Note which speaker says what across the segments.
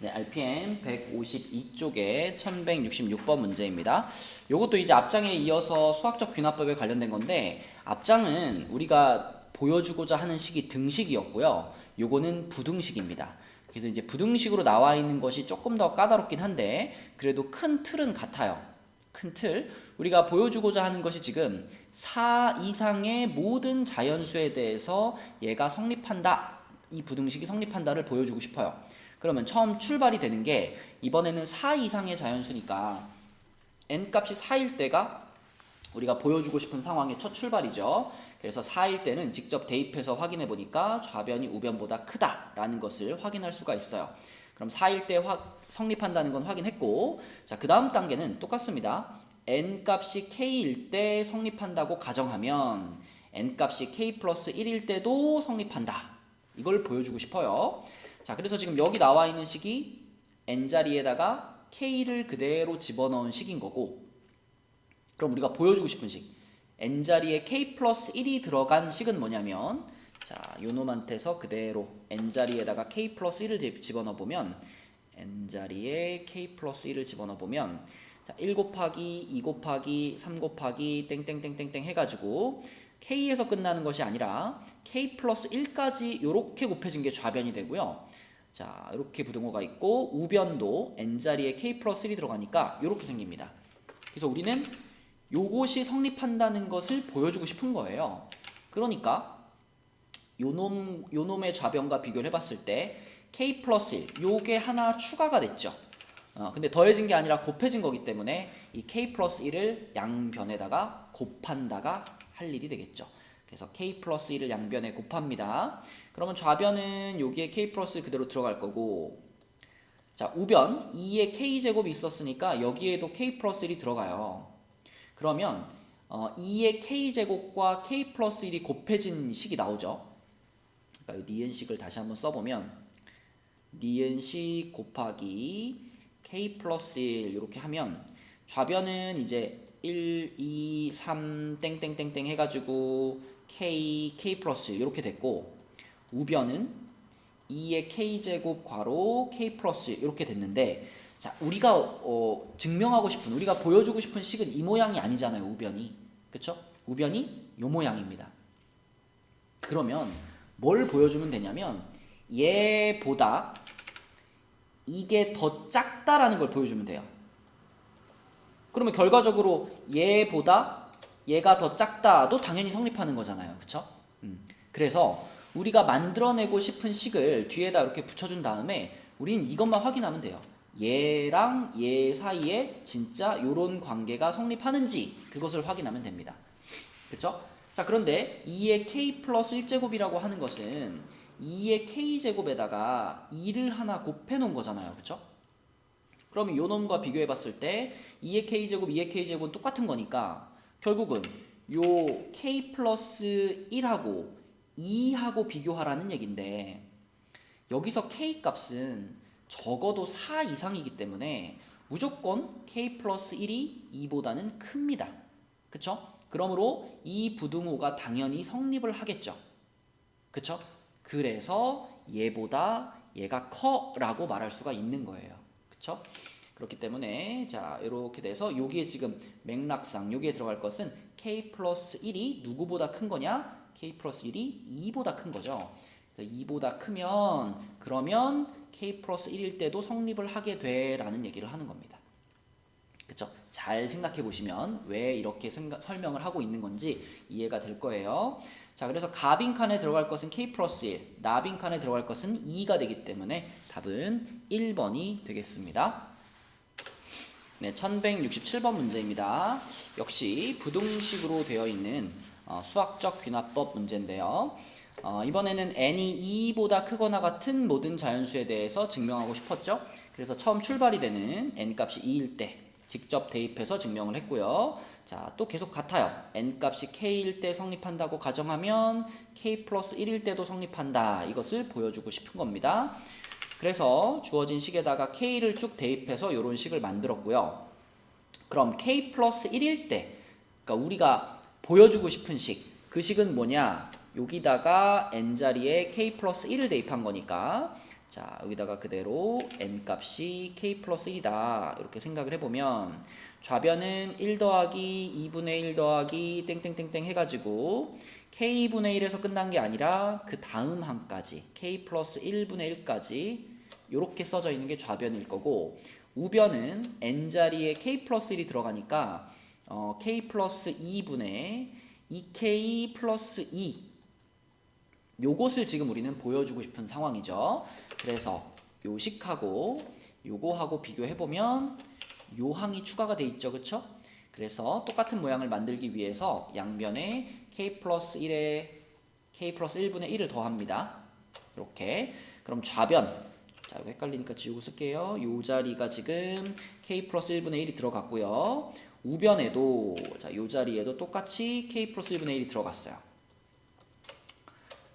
Speaker 1: 네, RPM 152쪽에 1166번 문제입니다. 요것도 이제 앞장에 이어서 수학적 귀납법에 관련된 건데, 앞장은 우리가 보여주고자 하는 식이 등식이었고요. 요거는 부등식입니다. 그래서 이제 부등식으로 나와 있는 것이 조금 더 까다롭긴 한데, 그래도 큰 틀은 같아요. 큰 틀. 우리가 보여주고자 하는 것이 지금 4 이상의 모든 자연수에 대해서 얘가 성립한다. 이 부등식이 성립한다를 보여주고 싶어요. 그러면 처음 출발이 되는 게 이번에는 4 이상의 자연수니까 n값이 4일 때가 우리가 보여주고 싶은 상황의 첫 출발이죠. 그래서 4일 때는 직접 대입해서 확인해 보니까 좌변이 우변보다 크다라는 것을 확인할 수가 있어요. 그럼 4일 때 성립한다는 건 확인했고, 자, 그 다음 단계는 똑같습니다. n값이 k일 때 성립한다고 가정하면 n값이 k 플러스 1일 때도 성립한다. 이걸 보여주고 싶어요. 자, 그래서 지금 여기 나와 있는 식이 n자리에다가 k를 그대로 집어넣은 식인 거고, 그럼 우리가 보여주고 싶은 식 n자리에 k 플러스 1이 들어간 식은 뭐냐면, 자, 요놈한테서 그대로 n자리에다가 k 플러스 1을 집어넣어보면 n자리에 k 플러스 1을 집어넣어보면, 자, 1 곱하기 2 곱하기 3 곱하기 땡땡땡땡땡 해가지고 k에서 끝나는 것이 아니라 k 플러스 1까지 요렇게 곱해진 게 좌변이 되고요. 자, 이렇게 부등호가 있고 우변도 n자리에 k 플러스 1이 들어가니까 이렇게 생깁니다. 그래서 우리는 요것이 성립한다는 것을 보여주고 싶은 거예요. 그러니까 요놈의 좌변과 비교를 해봤을 때 k 플러스 1 요게 하나 추가가 됐죠. 근데 더해진 게 아니라 곱해진 거기 때문에 이 k 플러스 1을 양변에다가 곱한다가 할 일이 되겠죠. 그래서 k 플러스 1을 양변에 곱합니다. 그러면 좌변은 여기에 k 플러스 1 그대로 들어갈 거고, 자, 우변 2에 k제곱이 있었으니까 여기에도 k 플러스 1이 들어가요. 그러면 2의 k제곱과 k 플러스 1이 곱해진 식이 나오죠. 그러니까 이 니은식을 다시 한번 써보면 니은식 곱하기 k 플러스 1 이렇게 하면 좌변은 이제 1, 2, 3 땡땡땡땡 해가지고 k 플러스 1 이렇게 됐고, 우변은 2의 k제곱 괄호 k 플러스 1 이렇게 됐는데, 자, 우리가 증명하고 싶은, 우리가 보여주고 싶은 식은 이 모양이 아니잖아요. 우변이, 그쵸? 우변이 요 모양입니다. 그러면 뭘 보여주면 되냐면 얘보다 이게 더 작다라는 걸 보여주면 돼요. 그러면 결과적으로 얘보다 얘가 더 작다도 당연히 성립하는 거잖아요. 그쵸? 그래서 우리가 만들어내고 싶은 식을 뒤에다 이렇게 붙여준 다음에 우린 이것만 확인하면 돼요. 얘랑 얘 사이에 진짜 요런 관계가 성립하는지 그것을 확인하면 됩니다. 그쵸? 자, 그런데 2의 k 플러스 1제곱이라고 하는 것은 2의 k제곱에다가 2를 하나 곱해 놓은 거잖아요. 그쵸? 그럼 요 놈과 비교해 봤을 때 2의 k제곱, 2의 k제곱은 똑같은 거니까 결국은 요 k 플러스 1하고 2하고 비교하라는 얘긴데, 여기서 k 값은 적어도 4 이상이기 때문에 무조건 k 플러스 1이 2보다는 큽니다. 그쵸? 그러므로 이 부등호가 당연히 성립을 하겠죠. 그쵸? 그래서 얘보다 얘가 커 라고 말할 수가 있는 거예요. 그쵸? 그렇기 때문에 자, 이렇게 돼서 여기에 지금 맥락상 여기에 들어갈 것은 k 플러스 1이 누구보다 큰 거냐? k 플러스 1이 2보다 큰 거죠. 그래서 2보다 크면 그러면 k 플러스 1일 때도 성립을 하게 돼 라는 얘기를 하는 겁니다. 그쵸? 잘 생각해 보시면 왜 이렇게 설명을 하고 있는 건지 이해가 될 거예요. 자, 그래서 가빈칸에 들어갈 것은 k 플러스 1, 나빈칸에 들어갈 것은 2가 되기 때문에 답은 1번이 되겠습니다. 네, 1167번 문제입니다. 역시 부등식으로 되어 있는 수학적 귀납법 문제인데요. 이번에는 n이 2보다 크거나 같은 모든 자연수에 대해서 증명하고 싶었죠. 그래서 처음 출발이 되는 n값이 2일 때 직접 대입해서 증명을 했고요. 자, 또 계속 같아요. n값이 k일 때 성립한다고 가정하면 k 플러스 1일 때도 성립한다. 이것을 보여주고 싶은 겁니다. 그래서 주어진 식에다가 k를 쭉 대입해서 이런 식을 만들었고요. 그럼 k 플러스 1일 때, 그러니까 우리가 보여주고 싶은 식, 그 식은 뭐냐? 여기다가 n자리에 k 플러스 1을 대입한 거니까 자, 여기다가 그대로 n 값이 k 플러스 1이다 이렇게 생각을 해보면 좌변은 1 더하기 2분의 1 더하기 땡땡땡땡 해가지고 k분의 1에서 끝난 게 아니라 그 다음 항까지 k 플러스 1분의 1까지 이렇게 써져 있는 게 좌변일 거고, 우변은 n자리에 k 플러스 1이 들어가니까 k 플러스 2분의 2k 플러스 2 요것을 지금 우리는 보여주고 싶은 상황이죠. 그래서 요 식하고 요거하고 비교해보면 요 항이 추가가 돼 있죠. 그쵸? 그래서 똑같은 모양을 만들기 위해서 양변에 k 플러스 1에 k 플러스 1분의 1을 더합니다. 이렇게. 그럼 좌변, 자 이거 헷갈리니까 지우고 쓸게요. 요 자리가 지금 k 플러스 1분의 1이 들어갔고요. 우변에도 자 요 자리에도 똑같이 k 플러스 1분의 1이 들어갔어요.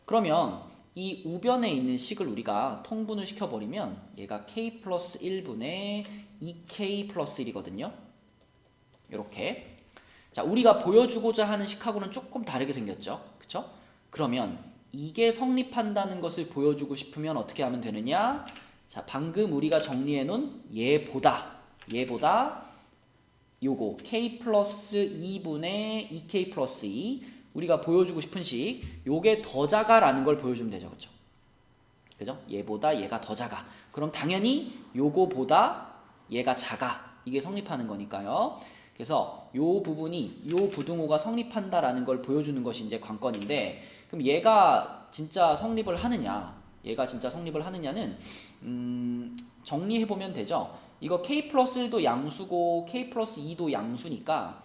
Speaker 1: 그러면 이 우변에 있는 식을 우리가 통분을 시켜버리면 얘가 k 플러스 1분의 2k 플러스 1이거든요. 이렇게. 자, 우리가 보여주고자 하는 식하고는 조금 다르게 생겼죠. 그쵸? 그러면 이게 성립한다는 것을 보여주고 싶으면 어떻게 하면 되느냐? 자, 방금 우리가 정리해 놓은 얘보다 요거 k 플러스 2분의 2k 플러스 2 우리가 보여주고 싶은 식, 요게 더 작아라는 걸 보여주면 되죠. 그죠? 그죠? 얘보다 얘가 더 작아. 그럼 당연히 요거보다 얘가 작아. 이게 성립하는 거니까요. 그래서 요 부분이, 요 부등호가 성립한다라는 걸 보여주는 것이 이제 관건인데, 그럼 얘가 진짜 성립을 하느냐, 는 정리해보면 되죠. 이거 k 플러스 1도 양수고 k 플러스 2도 양수니까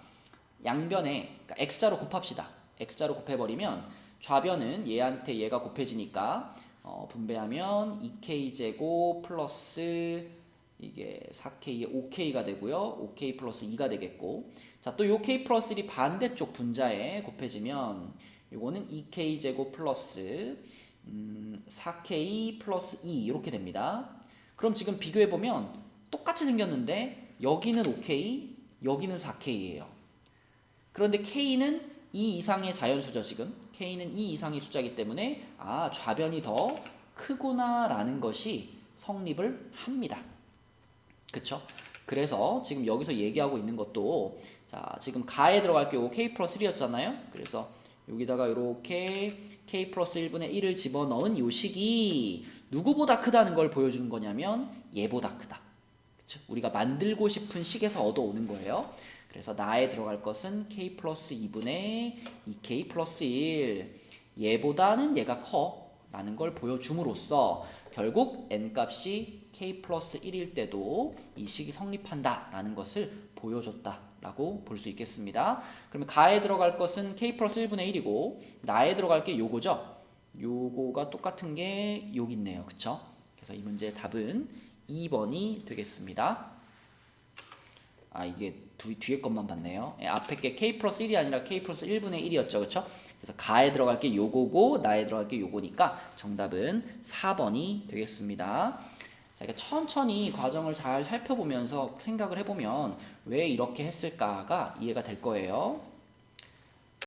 Speaker 1: 양변에, 그러니까 x자로 곱합시다. x자로 곱해버리면 좌변은 얘한테 얘가 곱해지니까 분배하면 2k제곱 플러스 이게 4k에 5k가 되고요. 5k 플러스 2가 되겠고, 자, 또 요 k 플러스 1이 반대쪽 분자에 곱해지면 요거는 2k제곱 플러스 4k 플러스 2 이렇게 됩니다. 그럼 지금 비교해보면 똑같이 생겼는데 여기는 5k, 여기는 4k예요. 그런데 k는 2 이상의 자연수죠. 지금 k는 2 이상의 숫자이기 때문에 좌변이 더 크구나 라는 것이 성립을 합니다. 그쵸? 그래서 지금 여기서 얘기하고 있는 것도, 자, 지금 가에 들어갈 게 요거 k 플러스 1이었잖아요. 그래서 여기다가 이렇게 k 플러스 1분의 1을 집어넣은 요 식이 누구보다 크다는 걸 보여주는 거냐면 얘보다 크다. 그쵸? 우리가 만들고 싶은 식에서 얻어오는 거예요. 그래서 나에 들어갈 것은 k 플러스 2분의 2k 플러스 1, 얘보다는 얘가 커 라는 걸 보여줌으로써 결국 n 값이 k 플러스 1일 때도 이 식이 성립한다 라는 것을 보여줬다 라고 볼 수 있겠습니다. 그러면 가에 들어갈 것은 k 플러스 1분의 1이고 나에 들어갈 게 요거죠. 요거가 똑같은 게 여기 있네요. 그쵸? 그래서 이 문제의 답은 2번이 되겠습니다. 이게 뒤에 것만 봤네요. 앞에 게 k 플러스 1이 아니라 k 플러스 1분의 1이었죠. 그쵸? 그래서 가에 들어갈 게 요거고 나에 들어갈 게 요거니까 정답은 4번이 되겠습니다. 자, 그러니까 천천히 과정을 잘 살펴보면서 생각을 해보면 왜 이렇게 했을까가 이해가 될 거예요.